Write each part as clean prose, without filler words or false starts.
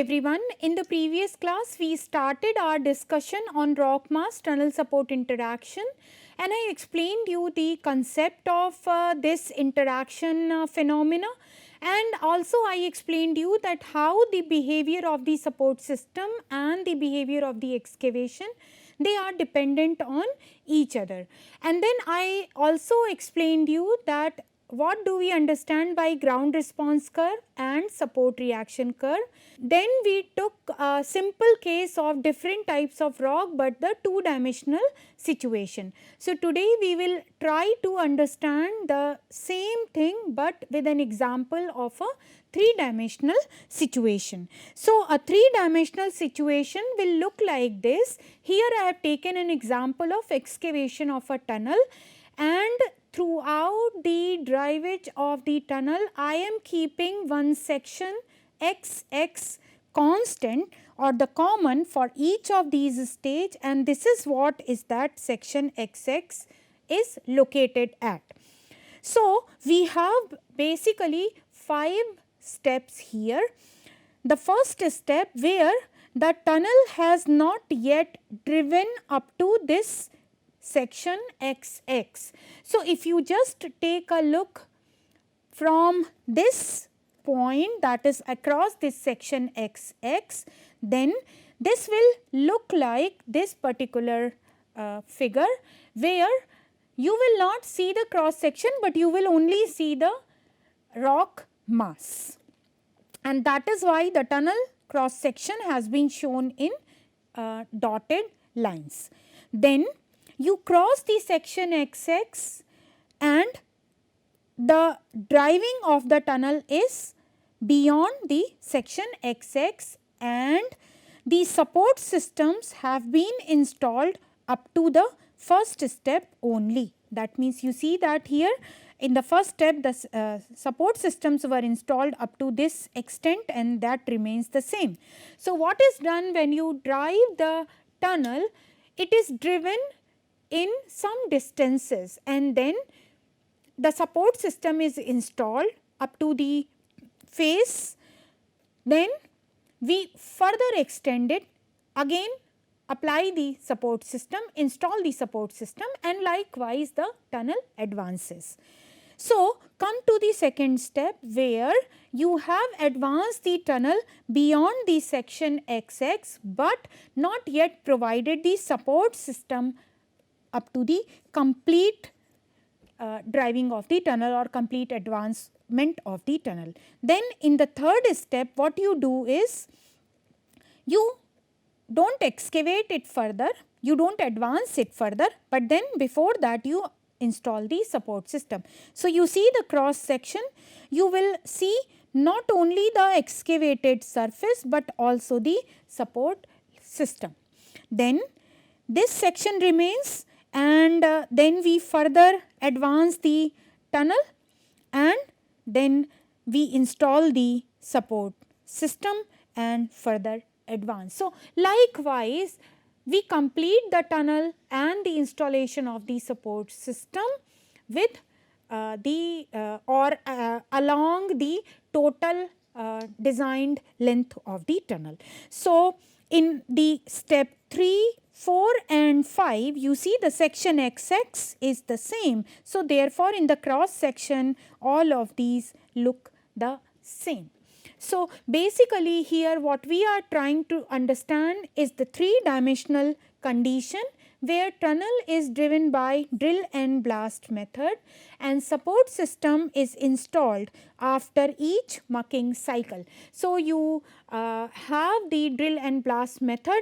everyone. In the previous class, we started our discussion on rock mass tunnel support interaction, and I explained you the concept of this interaction phenomena, and also I explained you that how the behavior of the support system and the behavior of the excavation, they are dependent on each other. And then I also explained you that what do we understand by ground response curve and support reaction curve. Then we took a simple case of different types of rock, but the two dimensional situation. So today we will try to understand the same thing, but with an example of a three dimensional situation. So a three dimensional situation will look like this. Here I have taken an example of excavation of a tunnel, and throughout the drivage of the tunnel I am keeping one section XX constant or the common for each of these stage, and this is what is that section XX is located at. So we have basically 5 steps here. The first step where the tunnel has not yet driven up to this section XX. So if you just take a look from this point, that is across this section XX, then this will look like this particular figure, where you will not see the cross section, but you will only see the rock mass, and that is why the tunnel cross section has been shown in dotted lines. Then you cross the section XX, and the driving of the tunnel is beyond the section XX, and the support systems have been installed up to the first step only. That means you see that here in the first step the support systems were installed up to this extent, and that remains the same. So what is done when you drive the tunnel? It is driven in some distances, and then the support system is installed up to the face. Then we further extend it, again apply the support system, install the support system, and likewise the tunnel advances. So come to the second step, where you have advanced the tunnel beyond the section XX, but not yet provided the support system up to the complete driving of the tunnel or complete advancement of the tunnel. Then in the third step, what you do is you do not excavate it further, you do not advance it further, but then before that you install the support system. So you see the cross section, you will see not only the excavated surface, but also the support system. Then this section remains, and then we further advance the tunnel, and then we install the support system and further advance. So likewise we complete the tunnel and the installation of the support system with along the total designed length of the tunnel. So in the step 3, 4 and 5, you see the section XX is the same. So therefore in the cross section all of these look the same. So basically here what we are trying to understand is the three dimensional condition, where tunnel is driven by drill and blast method, and support system is installed after each mucking cycle. So you have the drill and blast method,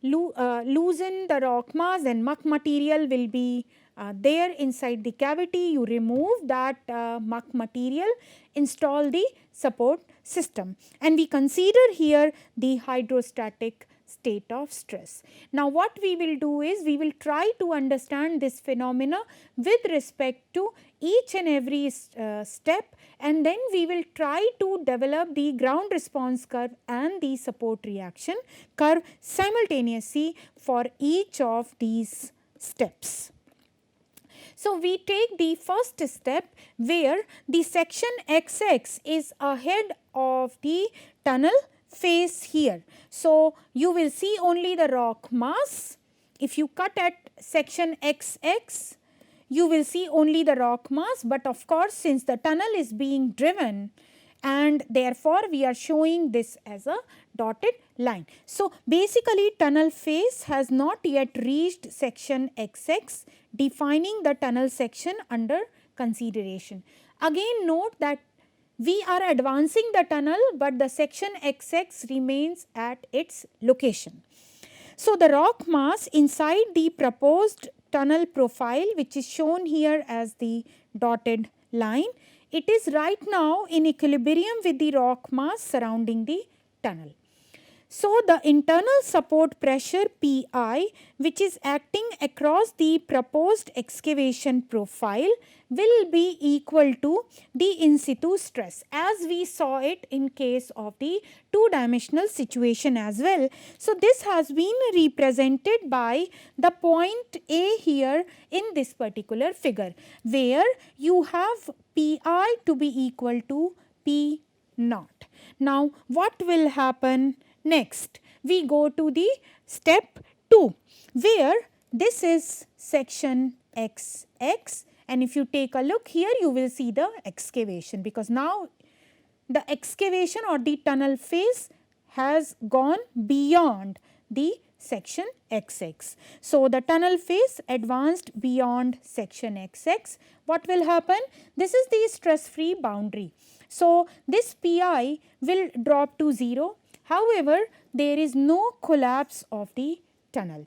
loosen the rock mass, and muck material will be there inside the cavity. You remove that muck material, install the support system, and we consider here the hydrostatic state of stress. Now what we will do is we will try to understand this phenomena with respect to each and every step, and then we will try to develop the ground response curve and the support reaction curve simultaneously for each of these steps. So we take the first step, where the section XX is ahead of the tunnel face here. So you will see only the rock mass. If you cut at section XX, you will see only the rock mass, but of course since the tunnel is being driven, and therefore we are showing this as a dotted line. So basically tunnel face has not yet reached section XX, defining the tunnel section under consideration. Again note that we are advancing the tunnel, but the section XX remains at its location. So the rock mass inside the proposed tunnel profile, which is shown here as the dotted line, it is right now in equilibrium with the rock mass surrounding the tunnel. So the internal support pressure Pi, which is acting across the proposed excavation profile, will be equal to the in situ stress, as we saw it in case of the two-dimensional situation as well. So this has been represented by the point A here in this particular figure, where you have Pi to be equal to P naught. Now what will happen next? We go to the step 2, where this is section XX, and if you take a look here, you will see the excavation, because now the excavation or the tunnel phase has gone beyond the section XX. So the tunnel phase advanced beyond section XX. What will happen? This is the stress-free boundary. So this Pi will drop to 0. However, there is no collapse of the tunnel.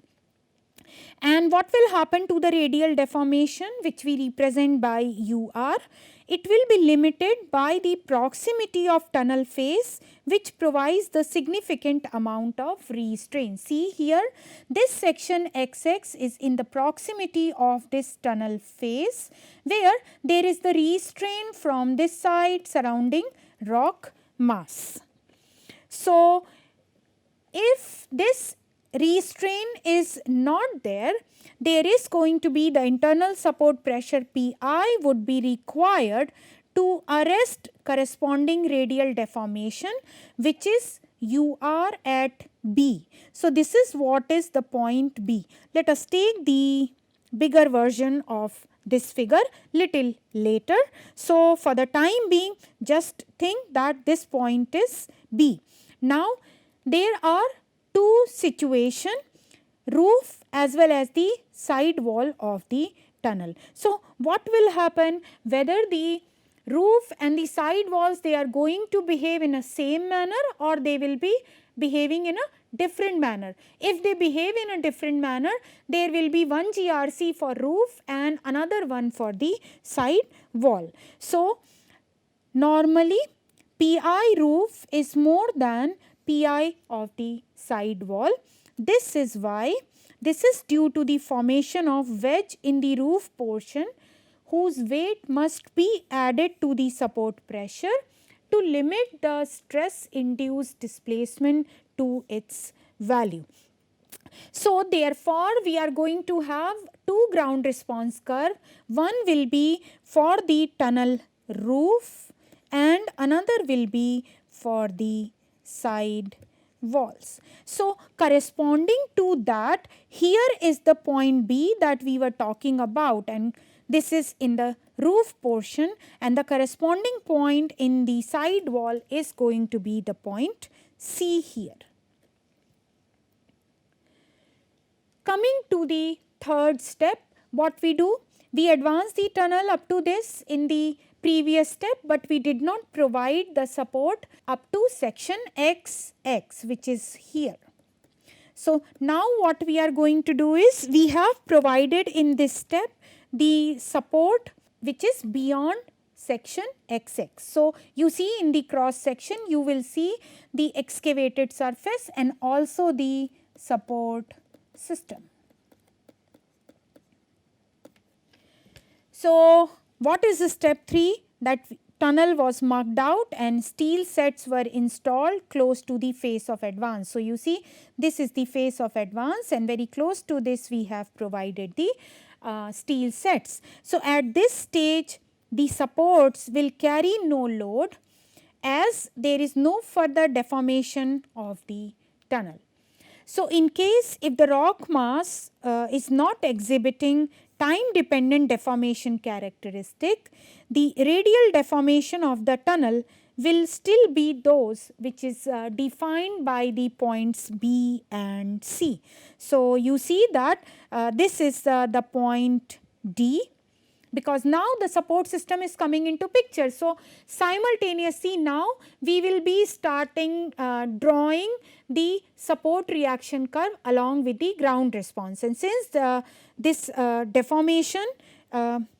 And what will happen to the radial deformation, which we represent by UR? It will be limited by the proximity of tunnel face, which provides the significant amount of restraint. See here, this section XX is in the proximity of this tunnel face, where there is the restraint from this side surrounding rock mass. So if this restraint is not there, there is going to be the internal support pressure Pi would be required to arrest corresponding radial deformation, which is UR at B. So this is what is the point B. Let us take the bigger version of this figure little later. So for the time being, just think that this point is B. Now there are two situations, roof as well as the side wall of the tunnel. So what will happen, whether the roof and the side walls, they are going to behave in a same manner or they will be behaving in a different manner. If they behave in a different manner, there will be one GRC for roof and another one for the side wall. So normally Pi roof is more than Pi of the side wall. This is why, this is due to the formation of wedge in the roof portion, whose weight must be added to the support pressure to limit the stress induced displacement to its value. So therefore we are going to have two ground response curve. One will be for the tunnel roof and another will be for the side walls. So corresponding to that, here is the point B that we were talking about, and this is in the roof portion, and the corresponding point in the side wall is going to be the point C here. Coming to the third step, what we do? We advance the tunnel up to this in the previous step, but we did not provide the support up to section XX, which is here. So now what we are going to do is, we have provided in this step the support which is beyond section XX. So you see in the cross section, you will see the excavated surface and also the support system. So what is the step 3? That tunnel was marked out and steel sets were installed close to the face of advance. So you see, this is the face of advance, and very close to this we have provided the steel sets. So at this stage, the supports will carry no load, as there is no further deformation of the tunnel. So, in case if the rock mass is not exhibiting time dependent deformation characteristic, the radial deformation of the tunnel will still be those which is defined by the points B and C. So, you see that this is the point D, because now the support system is coming into picture. So, simultaneously now we will be starting drawing the support reaction curve along with the ground response, and since this deformation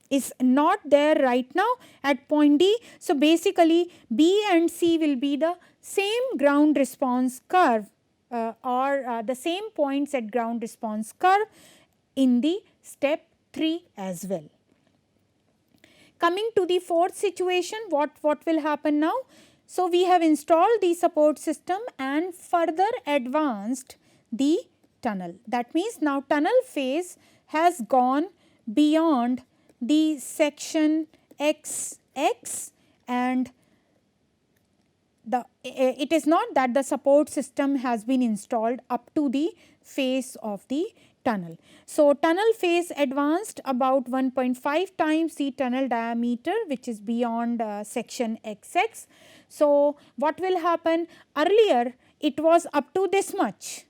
is not there right now at point D. So, basically B and C will be the same ground response curve or the same points at ground response curve in the step 3 as well. Coming to the fourth situation, what will happen now? So, we have installed the support system and further advanced the tunnel. That means now tunnel phase has gone beyond the section XX, and it is not that the support system has been installed up to the face of the tunnel. So, tunnel phase advanced about 1.5 times the tunnel diameter, which is beyond section XX. So, what will happen? Earlier it was up to this much.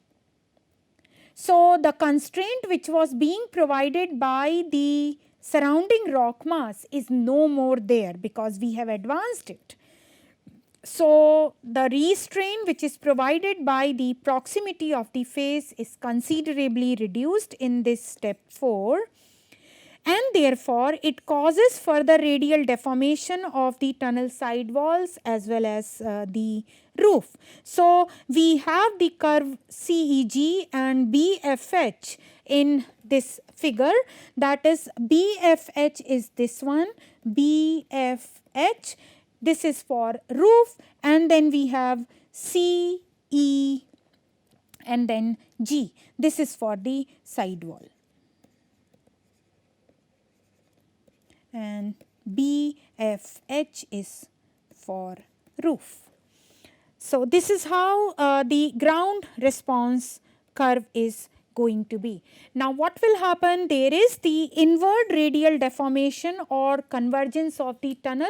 So, the constraint which was being provided by the surrounding rock mass is no more there because we have advanced it. So, the restraint which is provided by the proximity of the face is considerably reduced in this step 4, and therefore, it causes further radial deformation of the tunnel side walls as well as the roof. So, we have the curve CEG and BFH in this figure, that is BFH is this one, BFH, this is for roof, and then we have C, E and then G, this is for the side wall, and BFH is for roof. So, this is how the ground response curve is going to be. Now, what will happen? There is the inward radial deformation or convergence of the tunnel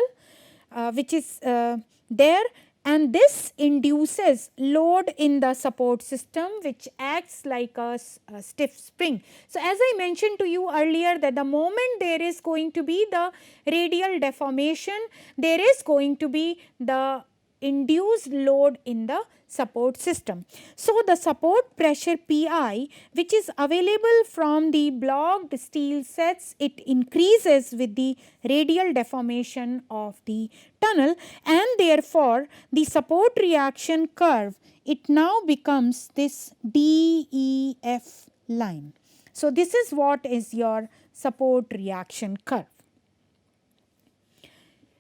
which is there, and this induces load in the support system which acts like a stiff spring. So, as I mentioned to you earlier that the moment there is going to be the radial deformation, there is going to be the induced load in the support system. So, the support pressure Pi which is available from the blocked steel sets, it increases with the radial deformation of the tunnel, and therefore, the support reaction curve, it now becomes this DEF line. So, this is what is your support reaction curve.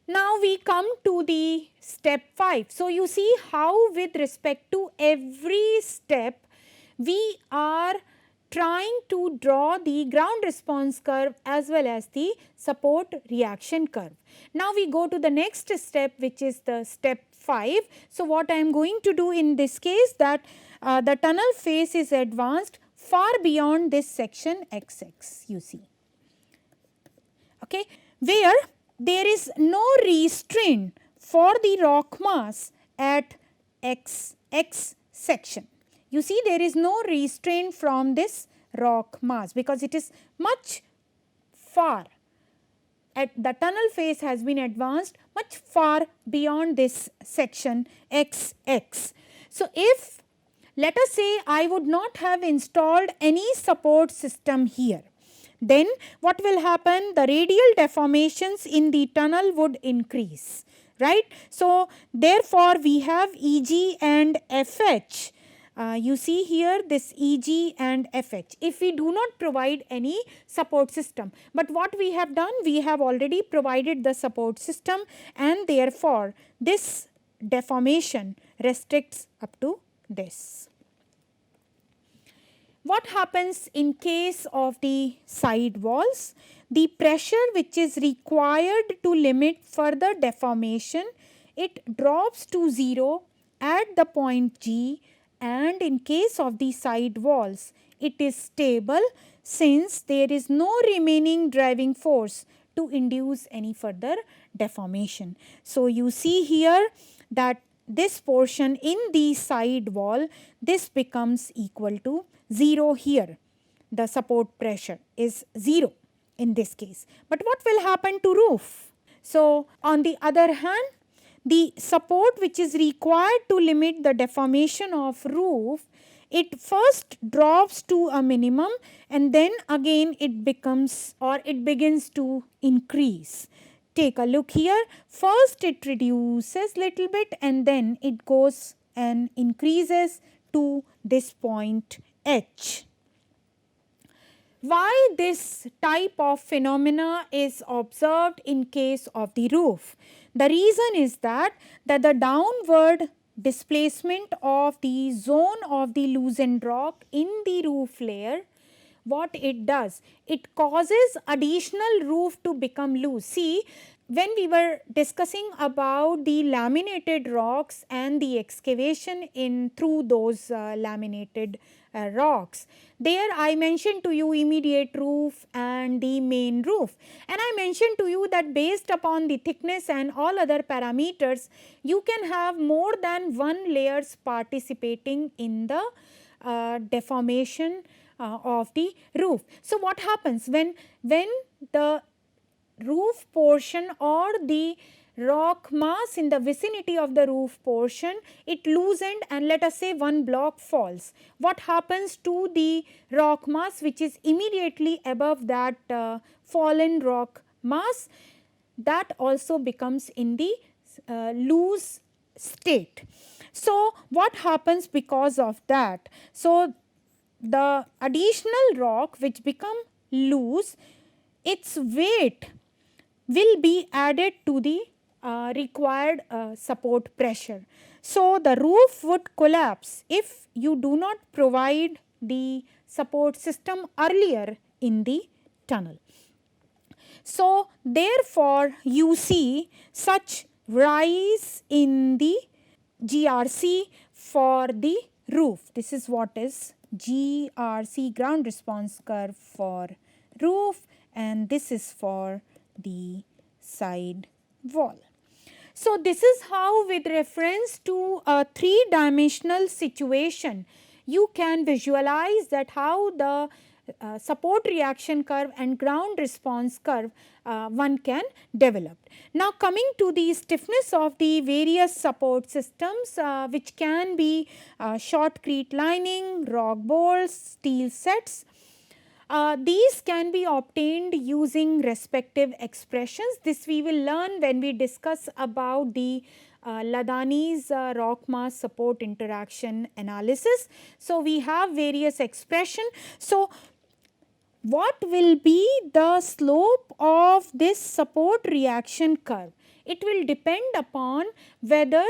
Now, we come to the step 5. So, you see how with respect to every step, we are trying to draw the ground response curve as well as the support reaction curve. Now, we go to the next step, which is the step 5. So, what I am going to do in this case, that the tunnel face is advanced far beyond this section XX, you see, okay, where there is no restraint for the rock mass at XX section. You see, there is no restraint from this rock mass because it is much far. At the tunnel face has been advanced much far beyond this section XX. So, if let us say I would not have installed any support system here, then what will happen? The radial deformations in the tunnel would increase, right. So, therefore, we have EG and FH. You see here this EG and FH if we do not provide any support system. But what we have done? We have already provided the support system, and therefore, this deformation restricts up to this. What happens in case of the side walls? The pressure which is required to limit further deformation it drops to 0 at the point G, and in case of the side walls, it is stable since there is no remaining driving force to induce any further deformation. So you see here that this portion in the side wall, this becomes equal to 0 here. The support pressure is 0 in this case. But what will happen to roof? So on the other hand, the support which is required to limit the deformation of roof, it first drops to a minimum and then again it becomes or it begins to increase. Take a look here. First it reduces little bit and then it goes and increases to this point H. Why this type of phenomena is observed in case of the roof? The reason is that the downward displacement of the zone of the loosened rock in the roof layer, what it does, it causes additional roof to become loose. See, when we were discussing about the laminated rocks and the excavation in through those laminated rocks, there I mentioned to you immediate roof and the main roof, and I mentioned to you that based upon the thickness and all other parameters, you can have more than one layers participating in the deformation of the roof. So what happens when the roof portion or the rock mass in the vicinity of the roof portion, it loosened and let us say one block falls. What happens to the rock mass which is immediately above that fallen rock mass? That also becomes in the loose state. So what happens because of that? So the additional rock which become loose, its weight will be added to the required support pressure. So the roof would collapse if you do not provide the support system earlier in the tunnel. So therefore you see such rise in the GRC for the roof. This is what is GRC, ground response curve for roof, and this is for the side wall. So this is how, with reference to a three-dimensional situation, you can visualize that how the support reaction curve and ground response curve one can develop. Now coming to the stiffness of the various support systems which can be shotcrete lining, rock bolts, steel sets. These can be obtained using respective expressions. This we will learn when we discuss about the Ladani's rock mass support interaction analysis. So we have various expression. So what will be the slope of this support reaction curve? It will depend upon whether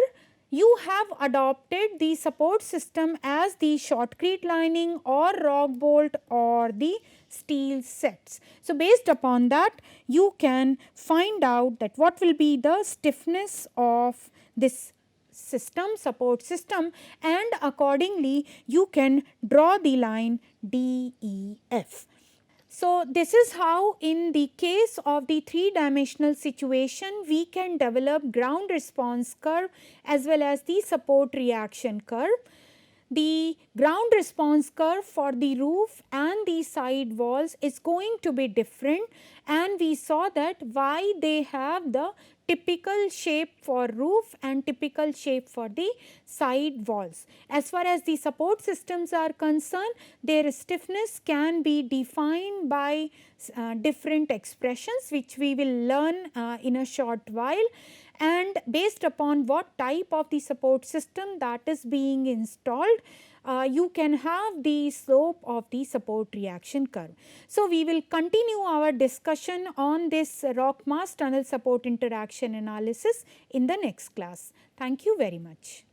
you have adopted the support system as the shotcrete lining or rock bolt or the steel sets. So based upon that, you can find out that what will be the stiffness of this system, support system, and accordingly you can draw the line DEF. So this is how, in the case of the three-dimensional situation, we can develop ground response curve as well as the support reaction curve. The ground response curve for the roof and the side walls is going to be different, and we saw that why they have the typical shape for roof and typical shape for the side walls. As far as the support systems are concerned, their stiffness can be defined by different expressions which we will learn in a short while, and based upon what type of the support system that is being installed, you can have the slope of the support reaction curve. So we will continue our discussion on this rock mass tunnel support interaction analysis in the next class. Thank you very much.